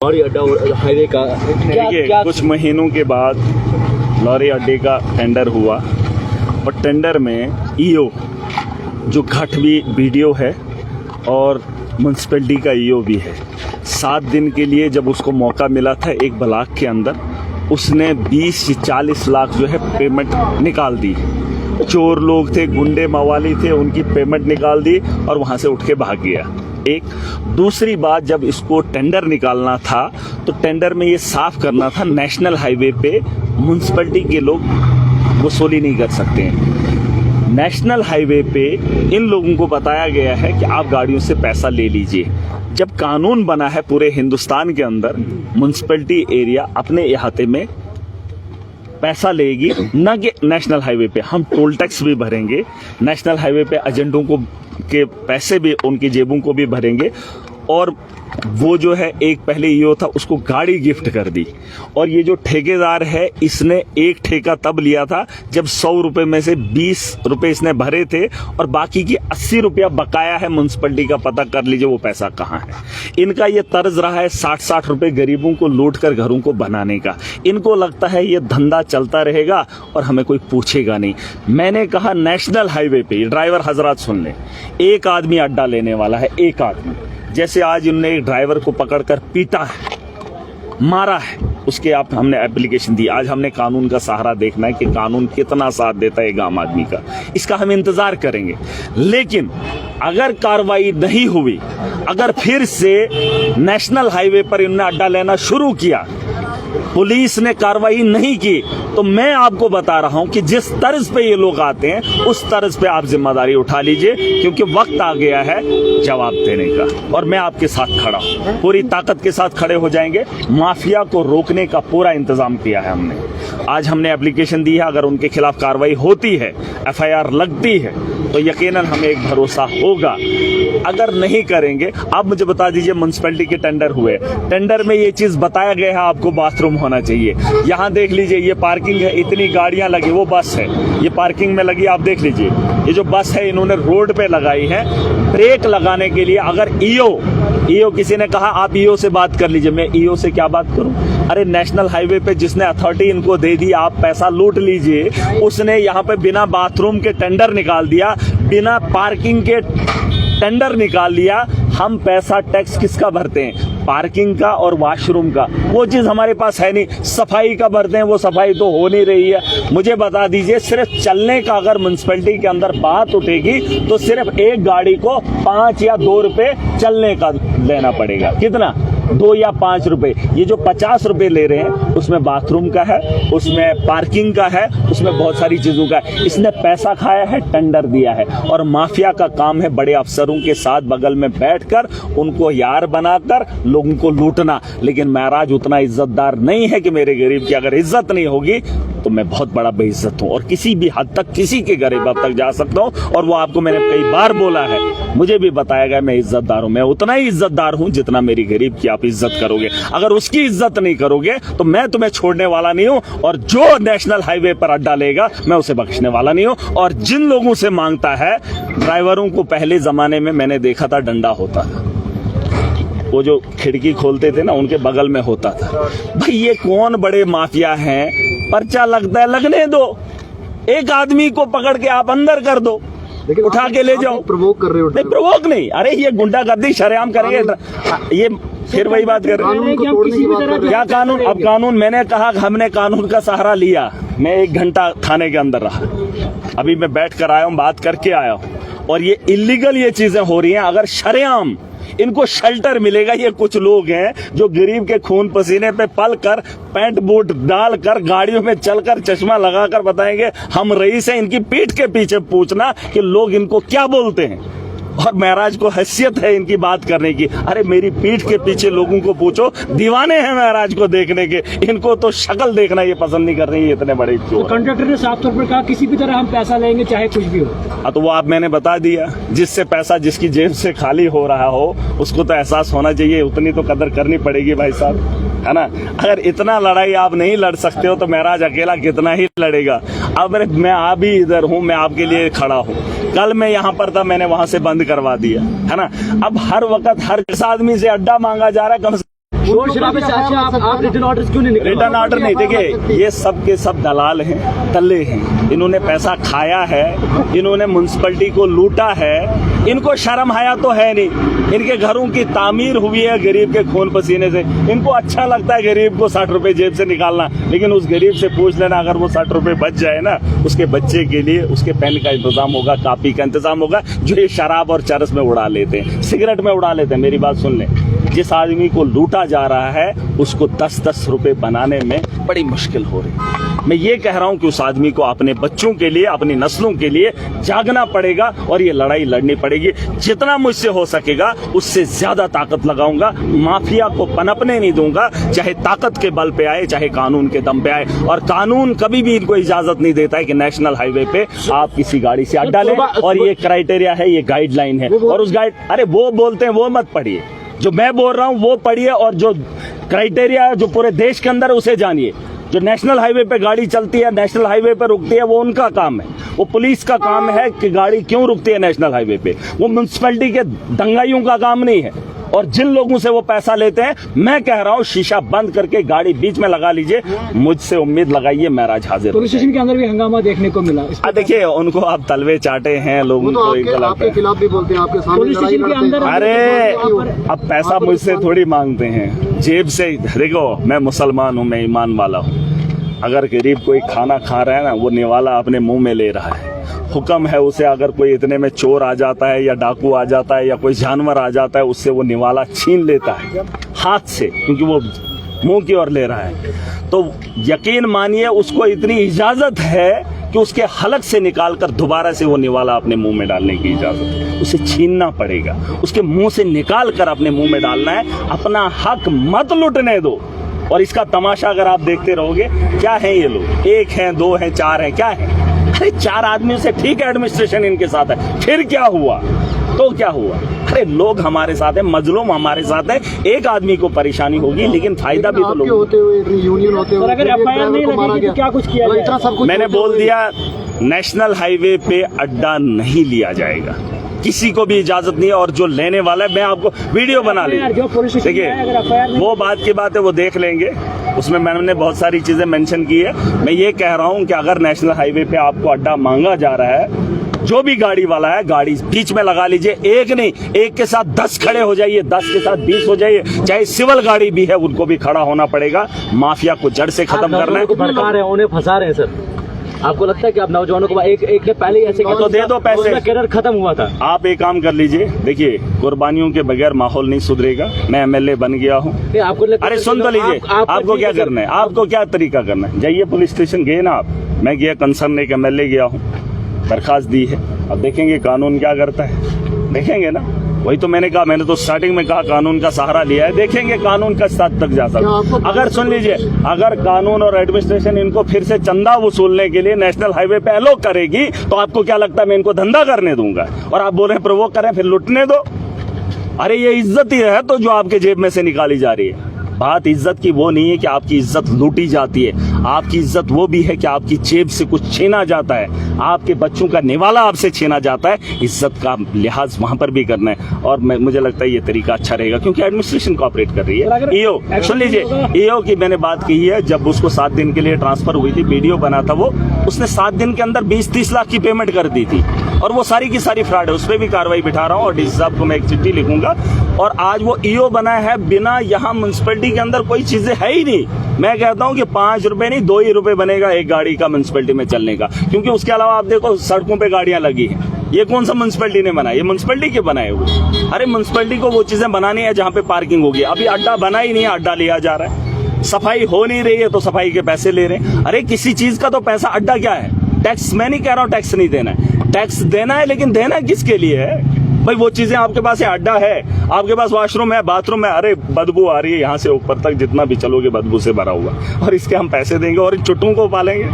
Lorry अड्डा और highway का देखिए, कुछ महीनों के बाद लॉरी अड्डे का टेंडर हुआ और टेंडर में ईओ जो घाटवी बीडीओ है और म्यूनसिपैलिटी का ईओ भी है। 7 दिन के लिए जब उसको मौका मिला था एक ब्लॉक के अंदर, उसने 20 से 40 लाख जो है पेमेंट निकाल दी। चोर लोग थे, गुंडे मवाली थे, उनकी पेमेंट निकाल दी और वहां से उठ के भाग गया। एक दूसरी बात, जब इसको टेंडर निकालना था तो टेंडर में ये साफ करना था नेशनल हाईवे पे म्यूनसिपैलिटी के लोग वसूली नहीं कर सकते हैं। नेशनल हाईवे पे इन लोगों को बताया गया है कि आप गाड़ियों से पैसा ले लीजिए। जब कानून बना है पूरे हिंदुस्तान के अंदर, म्यूनसिपैलिटी एरिया अपने इहाते में पैसा लेगी, न कि नेशनल हाईवे पे। हम टोल टैक्स भी भरेंगे, नेशनल हाईवे पे एजेंटों को के पैसे भी, उनकी जेबों को भी भरेंगे। और वो जो है एक पहले ईओ था, उसको गाड़ी गिफ्ट कर दी। और ये जो ठेकेदार है, इसने एक ठेका तब लिया था जब 100 रुपए में से 20 रुपए इसने भरे थे और बाकी की 80 रुपया बकाया है म्यूनसिपैलिटी का। पता कर लीजिए वो पैसा कहाँ है। इनका ये तर्ज रहा है 60-60 रुपए गरीबों को लूट कर घरों को बनाने का। इनको लगता है ये धंधा चलता रहेगा और हमें कोई पूछेगा नहीं। मैंने कहा नेशनल हाईवे पे, ड्राइवर हजरात सुन ले, एक आदमी अड्डा लेने वाला है, एक आदमी। जैसे आज उन्होंने एक ड्राइवर को पकड़कर पीटा है, मारा है, उसके आप हमने एप्लीकेशन दी। आज हमने कानून का सहारा देखना है कि कानून कितना साथ देता है एक आम आदमी का। इसका हम इंतजार करेंगे। लेकिन अगर कार्रवाई नहीं हुई, अगर फिर से नेशनल हाईवे पर इन्होंने अड्डा लेना शुरू किया, पुलिस ने कार्रवाई नहीं की, तो मैं आपको बता रहा हूं कि जिस तर्ज पे ये लोग आते हैं उस तर्ज पे आप जिम्मेदारी उठा लीजिए, क्योंकि वक्त आ गया है जवाब देने का। और मैं आपके साथ खड़ा हूं, पूरी ताकत के साथ खड़े हो जाएंगे। माफिया को रोकने का पूरा इंतजाम किया है हमने। आज हमने एप्लीकेशन दी है, अगर उनके खिलाफ कार्रवाई होती है, एफआईआर लगती है, तो यकीनन हमें एक भरोसा होगा। अगर नहीं करेंगे, आप मुझे बता दीजिए, म्यूनसिपैलिटी के टेंडर हुए, टेंडर में ये चीज बताया गया है आपको बाथरूम होना चाहिए। यहाँ देख लीजिए, ये पार्किंग है, इतनी गाड़ियां लगी, वो बस है, ये पार्किंग में लगी। आप देख लीजिए, ये जो बस है इन्होंने रोड पे लगाई है ब्रेक लगाने के लिए। अगर ईओ किसी ने कहा आप ईओ से बात कर लीजिए, मैं ईओ से क्या बात करूं? अरे नेशनल हाईवे पे जिसने अथॉरिटी इनको दे दी, आप पैसा लूट लीजिए, उसने यहाँ पे बिना बाथरूम के टेंडर निकाल दिया, बिना पार्किंग के टेंडर निकाल लिया। हम पैसा टैक्स किसका भरते हैं? पार्किंग का और वॉशरूम का। वो चीज हमारे पास है नहीं। सफाई का भरते हैं, वो सफाई तो हो नहीं रही है। मुझे बता दीजिए, सिर्फ चलने का अगर म्यूनसिपैलिटी के अंदर बात उठेगी तो सिर्फ एक गाड़ी को 5 या 2 रुपए चलने का लेना पड़ेगा। कितना? 2 या 5 रुपए। ये जो 50 रुपए ले रहे हैं, उसमें बाथरूम का है, उसमें पार्किंग का है, उसमें बहुत सारी चीजों का है। इसने पैसा खाया है, टेंडर दिया है। और माफिया का काम है बड़े अफसरों के साथ बगल में बैठकर उनको यार बनाकर लोगों को लूटना। लेकिन महराज उतना इज्जतदार नहीं है कि मेरे गरीब की अगर इज्जत नहीं होगी तो मैं बहुत बड़ा बेइज्जत हूं और किसी भी हद तक किसी के गरीब तक जा सकता हूं। और वो आपको मैंने कई बार बोला है, मुझे भी बताया गया मैं इज्जतदार हूं। मैं उतना ही इज्जतदार हूं जितना मेरी गरीब की आप इज्जत करोगे। अगर उसकी इज्जत नहीं करोगे तो मैं तुम्हें छोड़ने वाला नहीं हूं। और जो नेशनल हाईवे पर अड्डा लेगा, मैं उसे बख्शने वाला नहीं हूं। और जिन लोगों से मांगता है, ड्राइवरों को पहले जमाने में मैंने देखा था डंडा होता था, वो जो खिड़की खोलते थे ना, उनके बगल में होता था। भाई ये कौन बड़े माफिया हैं? पर्चा लगता है, लगने दो। एक आदमी को पकड़ के आप अंदर कर दो, उठा के ले जाओ। प्रवोक कर रहे हो? नहीं, प्रवोक नहीं। अरे ये गुंडागर्दी शरेआम करेंगे। ये फिर वही बात कर रहे हैं। क्या कानून? अब कानून, मैंने कहा हमने कानून का सहारा लिया। मैं 1 घंटा थाने के अंदर रहा, अभी मैं बैठ कर आया हूँ, बात करके आया हूँ। और ये इलीगल ये चीजें हो रही हैं। अगर शरेआम इनको शेल्टर मिलेगा, ये कुछ लोग हैं जो गरीब के खून पसीने पे पल कर, पैंट बूट डालकर, गाड़ियों में चलकर, चश्मा लगाकर बताएंगे हम रईस हैं। इनकी पीठ के पीछे पूछना कि लोग इनको क्या बोलते हैं। और महराज को हैसियत है इनकी बात करने की। अरे मेरी पीठ के पीछे लोगों को पूछो, दीवाने हैं महराज को देखने के। इनको तो शक्ल देखना ये पसंद नहीं कर रही है, इतने बड़े चोर। तो कंडक्टर ने साफ तौर पर कहा किसी भी तरह हम पैसा लेंगे, चाहे कुछ भी हो। तो वो आप मैंने बता दिया, जिससे पैसा जिसकी जेब से खाली हो रहा हो उसको तो एहसास होना चाहिए, उतनी तो कदर करनी पड़ेगी भाई साहब, है ना। अगर इतना लड़ाई आप नहीं लड़ सकते हो तो महराज अकेला कितना ही लड़ेगा। अब मैं आप भी इधर हूँ, मैं आपके लिए खड़ा हूँ। कल मैं यहाँ पर था, मैंने वहां से बंद करवा दिया, है ना। अब हर वक्त हर आदमी से अड्डा मांगा जा रहा है, कम से शोर शराबे से अच्छा आप रिटर्न ऑर्डर क्यों नहीं निकलवा? रिटर्न ऑर्डर नहीं, देखिए ये सब के सब दलाल हैं, दल्ले हैं, इन्होंने पैसा खाया है, इन्होंने म्युनिसिपैलिटी को लूटा है, इनको शर्म हया तो है नहीं। इनके घरों की तामीर हुई है गरीब के खून पसीने से। इनको अच्छा लगता है गरीब को 60 रुपए जेब से निकालना, लेकिन उस गरीब से पूछ लेना, अगर वो 60 रुपए बच जाए ना, उसके बच्चे के लिए उसके पेन का इंतजाम होगा, कापी का इंतजाम होगा, जो ये शराब और चरस में उड़ा लेते हैं, सिगरेट में उड़ा लेते हैं। मेरी बात सुन लें, जिस आदमी को लूटा जा रहा है उसको 10-10 रुपए बनाने में बड़ी मुश्किल हो रही है। मैं ये कह रहा हूं कि उस आदमी को अपने बच्चों के लिए, अपनी नस्लों के लिए जागना पड़ेगा और ये लड़ाई लड़नी पड़ेगी। जितना मुझसे हो सकेगा उससे ज्यादा ताकत लगाऊंगा, माफिया को पनपने नहीं दूंगा, चाहे ताकत के बल पे आए, चाहे कानून के दम पे आए। और कानून कभी भी इनको इजाजत नहीं देता है कि नेशनल हाईवे पे आप किसी गाड़ी से अड्डा लें, और ये क्राइटेरिया है, ये गाइडलाइन है। और उस अरे वो बोलते हैं वो मत पढ़िए, जो मैं बोल रहा हूं वो पढ़िए, और जो क्राइटेरिया जो पूरे देश के अंदर उसे जानिए। जो नेशनल हाईवे पे गाड़ी चलती है, नेशनल हाईवे पे रुकती है, वो उनका काम है, वो पुलिस का काम है कि गाड़ी क्यों रुकती है नेशनल हाईवे पे, वो म्युनिसिपैलिटी के दंगाइयों का काम नहीं है। और जिन लोगों से वो पैसा लेते हैं, मैं कह रहा हूँ शीशा बंद करके गाड़ी बीच में लगा लीजिए, मुझसे उम्मीद लगाइए, मैं राज हाजिर। पुलिस स्टेशन के अंदर भी हंगामा देखने को मिला। देखिए उनको आप तलवे चाटे हैं, लोगों को आपके खिलाफ भी बोलते हैं, आपके सामने पुलिस स्टेशन के अंदर। अरे अब पैसा मुझसे थोड़ी मांगते हैं, जेब से। देखो मैं मुसलमान हूँ, मैं ईमान वाला हूँ। अगर गरीब कोई खाना खा रहा है ना, वो निवाला अपने मुंह में ले रहा है। हुक्म है उसे, अगर कोई इतने में चोर आ जाता है या डाकू आ जाता है या कोई जानवर आ जाता है, उससे वो निवाला छीन लेता है हाथ से, क्योंकि वो मुंह की ओर ले रहा है। तो यकीन मानिए उसको इतनी इजाजत है कि उसके हलक से निकालकर दोबारा से वो निवाला अपने मुंह में डालने की इजाजत है। उसे छीनना पड़ेगा, उसके मुंह से निकाल कर अपने मुंह में डालना है। अपना हक मत लुटने दो। और इसका तमाशा अगर आप देखते रहोगे, क्या है ये लोग, 1 हैं, 2 हैं, 4 हैं, क्या है? अरे 4 आदमियों से ठीक है एडमिनिस्ट्रेशन इनके साथ है, फिर क्या हुआ? तो क्या हुआ? अरे लोग हमारे साथ हैं, मजलूम हमारे साथ है। एक आदमी को परेशानी होगी, लेकिन फायदा भी तो लोग होते हुए, यूनियन होते हुए, अगर FIR नहीं लगेगी तो क्या कुछ किया जाए? मैंने बोल दिया, नेशनल हाईवे पे अड्डा नहीं लिया जाएगा, किसी को भी इजाजत नहीं है। और जो लेने वाला है, मैं आपको वीडियो बना लेंगे, देखिए वो बात की बात है, वो देख लेंगे। उसमें मैंने बहुत सारी चीजें मेंशन की है। मैं ये कह रहा हूं कि अगर नेशनल हाईवे पे आपको अड्डा मांगा जा रहा है, जो भी गाड़ी वाला है, गाड़ी बीच में लगा लीजिए। एक नहीं, एक के साथ 10 खड़े हो जाइए, 10 के साथ 20 हो जाइए, चाहे सिविल गाड़ी भी है उनको भी खड़ा होना पड़ेगा। माफिया को जड़ से खत्म करना है। भड़का रहे हैं, उन्हें फंसा रहे हैं सर। आपको लगता है कि आप नौजवानों को एक के पहले ऐसे तो दे दो पैसे, करियर खत्म हुआ था। आप एक काम कर लीजिए, देखिए कुर्बानियों के बगैर माहौल नहीं सुधरेगा। मैं MLA बन गया हूँ। आपको अरे सुन तो लीजिए, आपको क्या करना है, आपको क्या तरीका करना है, जाइए पुलिस स्टेशन गए ना आप, मैं गया कंसर्न एक MLA गया हूँ, दरखास्त दी है। अब देखेंगे कानून क्या करता है, देखेंगे ना। वही तो मैंने कहा, मैंने तो स्टार्टिंग में कहा कानून का सहारा लिया है, देखेंगे कानून किस हद तक जा सकता। अगर सुन लीजिए, अगर कानून और एडमिनिस्ट्रेशन इनको फिर से चंदा वसूलने के लिए नेशनल हाईवे पे अलो करेगी, तो आपको क्या लगता है मैं इनको धंधा करने दूंगा? और आप बोल रहे हैं प्रवोक करें, फिर लुटने दो। अरे ये इज्जत ही है तो जो आपके जेब में से निकाली जा रही है। बात इज्जत की वो नहीं है कि आपकी इज्जत लूटी जाती है, आपकी इज्जत वो भी है कि आपकी जेब से कुछ छीना जाता है, आपके बच्चों का निवाला आपसे छीना जाता है। इज्जत का लिहाज वहां पर भी करना है। और मुझे लगता है ये तरीका अच्छा रहेगा, क्योंकि एडमिनिस्ट्रेशन कोऑपरेट कर रही है। ईओ सुन लीजिए, ईओ की मैंने बात कही है, जब उसको 7 दिन के लिए ट्रांसफर हुई थी, वीडियो बना था वो, उसने 7 दिन के अंदर 20-30 लाख की पेमेंट कर दी थी, और वो सारी की सारी फ्रॉड है। उस पर भी कार्रवाई बिठा रहा हूँ, और डीसी साहब को मैं एक चिट्ठी लिखूंगा। और आज वो ईओ बना है, बिना यहाँ म्युनिसिपैलिटी के अंदर कोई चीजें है ही नहीं। मैं कहता हूँ कि 5 रुपए नहीं, 2 ही रुपए बनेगा एक गाड़ी का म्युनिसिपैलिटी में चलने का, क्योंकि उसके अलावा आप देखो सड़कों पे गाड़ियां लगी हैं। ये कौन सा म्युनिसिपैलिटी ने बनाया? ये म्युनिसिपैलिटी के बनाए हुए। अरे म्युनिसिपैलिटी को वो चीजें बनानी है जहाँ पे पार्किंग होगी। अभी अड्डा बना ही नहीं है, अड्डा लिया जा रहा है। सफाई हो नहीं रही है तो सफाई के पैसे ले रहे हैं। अरे किसी चीज का तो पैसा, अड्डा क्या है? टैक्स। मैं नहीं कह रहा हूँ टैक्स नहीं देना है, टैक्स देना है, लेकिन देना किसके लिए है भाई? वो चीजें आपके पास है, अड्डा है, आपके पास वॉशरूम है, बाथरूम है, अरे बदबू आ रही है यहाँ से ऊपर तक, जितना भी चलोगे बदबू से भरा हुआ, और इसके हम पैसे देंगे और इन चुट्टों को पालेंगे?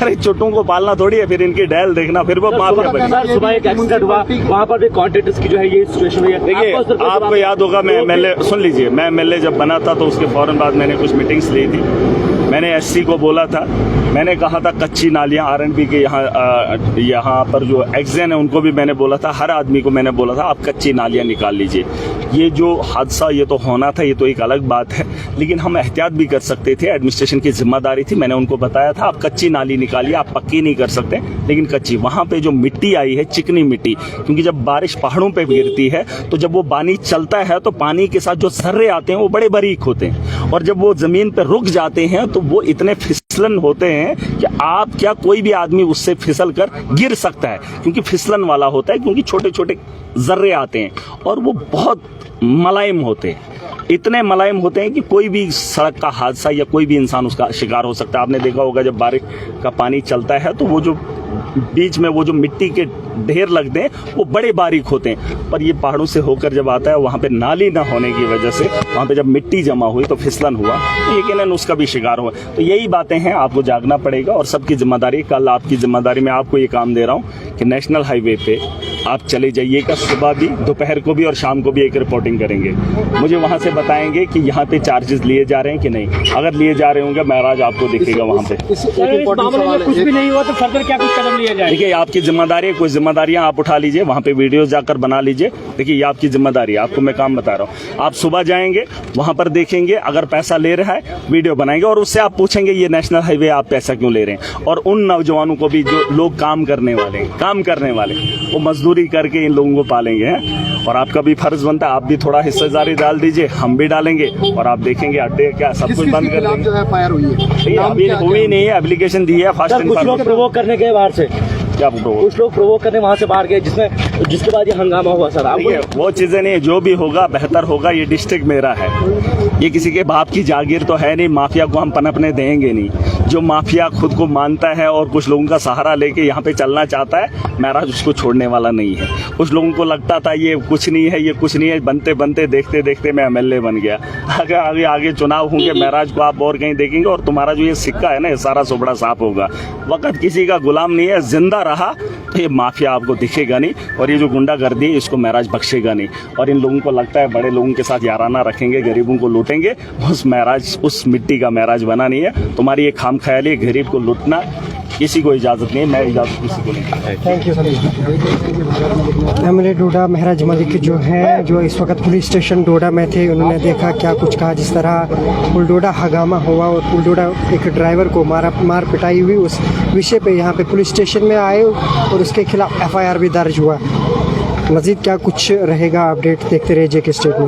अरे चुट्टों को पालना थोड़ी है, फिर इनकी डैल देखना, फिर वो सुबह एक एक्सीडेंट हुआ, वहाँ पर भी कॉन्ट्रैक्टर्स की जो है ये सिचुएशन हुई है। देखिए आपको याद होगा, मैं MLA, सुन लीजिए, मैं MLA जब बना था तो उसके फौरन बाद मैंने कुछ मीटिंग्स ली थी। मैंने SC को बोला था, मैंने कहा था कच्ची नालियां RNB के यहाँ पर जो एक्सेन है उनको भी मैंने बोला था, हर आदमी को मैंने बोला बोला था आप कच्ची नालियाँ निकाल लीजिए। ये जो हादसा ये तो होना था, ये तो एक अलग बात है, लेकिन हम एहतियात भी कर सकते थे। एडमिनिस्ट्रेशन की जिम्मेदारी थी, मैंने उनको बताया था आप कच्ची नाली निकालिए, आप पक्की नहीं कर सकते लेकिन कच्ची। वहाँ पे जो मिट्टी आई है, चिकनी मिट्टी, क्योंकि जब बारिश पहाड़ों पे गिरती है तो जब वो पानी चलता है तो पानी के साथ जो जर्रे आते हैं वो बड़े बारीक होते हैं, और जब वो जमीन पर रुक जाते हैं तो वो इतने फिसलन होते हैं कि आप क्या कोई भी आदमी उससे फिसल कर गिर सकता है, क्योंकि फिसलन वाला होता है, क्योंकि छोटे छोटे जर्रे आते हैं और वो बहुत मुलायम होते हैं, इतने मुलायम होते हैं कि कोई भी सड़क का हादसा या कोई भी इंसान उसका शिकार हो सकता है। आपने देखा होगा जब बारिश का पानी चलता है तो वो जो बीच में वो जो मिट्टी के ढेर लगते हैं वो बड़े बारीक होते हैं, पर ये पहाड़ों से होकर जब आता है वहाँ पे नाली ना होने की वजह से वहाँ पे जब मिट्टी जमा हुई तो फिसलन हुआ, तो यकीनन उसका भी शिकार हुआ। तो यही बातें हैं, आपको जागना पड़ेगा और सबकी जिम्मेदारी। कल आपकी जिम्मेदारी, मैं आपको ये काम दे रहा हूँ कि नेशनल हाईवे पे आप चले जाइएगा, सुबह भी, दोपहर को भी और शाम को भी एक रिपोर्टिंग करेंगे। मुझे वहाँ से बताएंगे कि यहाँ पे चार्जेस लिए जा रहे हैं कि नहीं। अगर लिए जा रहे होंगे महाराज आपको दिखेगा वहाँ पे। सर, इस मामले में कुछ भी नहीं हुआ तो फर्दर क्या कुछ कदम लिया जाए? देखिए आपकी जिम्मेदारी है, कुछ जिम्मेदारियां आप उठा लीजिए, वहाँ पे वीडियो जाकर बना लीजिए। देखिए ये आपकी जिम्मेदारी है, आपको मैं काम बता रहा हूँ। आप सुबह जाएंगे, वहाँ पर देखेंगे, अगर पैसा ले रहा है वीडियो बनाएंगे और उससे आप पूछेंगे ये नेशनल हाईवे आप पैसा क्यों ले रहे हैं। और उन नौजवानों को भी जो लोग काम करने वाले वो मजदूरी करके इन लोगों को पालेंगे हैं, और आपका भी फर्ज बनता है आप भी थोड़ा हिस्सेदारी डाल दीजिए, हम भी डालेंगे, और आप देखेंगे अड्डे क्या सब कुछ बंद कर देंगे। जो है फायर हुई है, अभी हुई नहीं है, एप्लीकेशन दी है फर्स्ट कुछ लोग प्रोवोक करने गए बाहर से, क्या कुछ लोग प्रोवोक करने वहाँ से बाहर गए, जिसके बाद ये हंगामा हुआ। सर आपको वो चीजें नहीं, जो भी होगा बेहतर होगा। ये डिस्ट्रिक्ट मेरा है, ये किसी के बाप की जागीर तो है नहीं, माफिया को हम पनपने देंगे नहीं। जो माफिया खुद को मानता है और कुछ लोगों का सहारा लेके यहाँ पे चलना चाहता है, महाराज उसको छोड़ने वाला नहीं है। कुछ लोगों को लगता था ये कुछ नहीं है, ये कुछ नहीं है, बनते बनते देखते देखते मैं MLA बन गया। आगे चुनाव होंगे महाराज को आप और कहीं देखेंगे और तुम्हारा जो ये सिक्का है ना, ये सारा सुबड़ा साफ होगा। वक्त किसी का गुलाम नहीं है, जिंदा रहा तो ये माफिया आपको दिखेगा नहीं, और ये जो गुंडागर्दी है इसको महाराज बख्शेगा नहीं। और इन लोगों को लगता है बड़े लोगों के साथ याराना रखेंगे, गरीबों को लूटेंगे, उस मिट्टी का महाराज बना नहीं है। तुम्हारी ये खाम ख्याली, गरीब को लूटना किसी को इजाज़त नहीं है, मैं इजाज़त किसी को नहीं। Thank you sir. MLA डोडा महराज मलिक जो हैं, जो इस वक्त पुलिस स्टेशन डोडा में थे, उन्होंने देखा क्या कुछ कहा। जिस तरह पुलडोडा हंगामा हुआ और पुलडोडा एक ड्राइवर को मार पिटाई हुई, उस विषय पे यहाँ पे पुलिस स्टेशन में आए और उसके खिलाफ FIR भी दर्ज हुआ। मज़ीद क्या कुछ रहेगा अपडेट देखते रहिए JK स्टेट न्यूज़।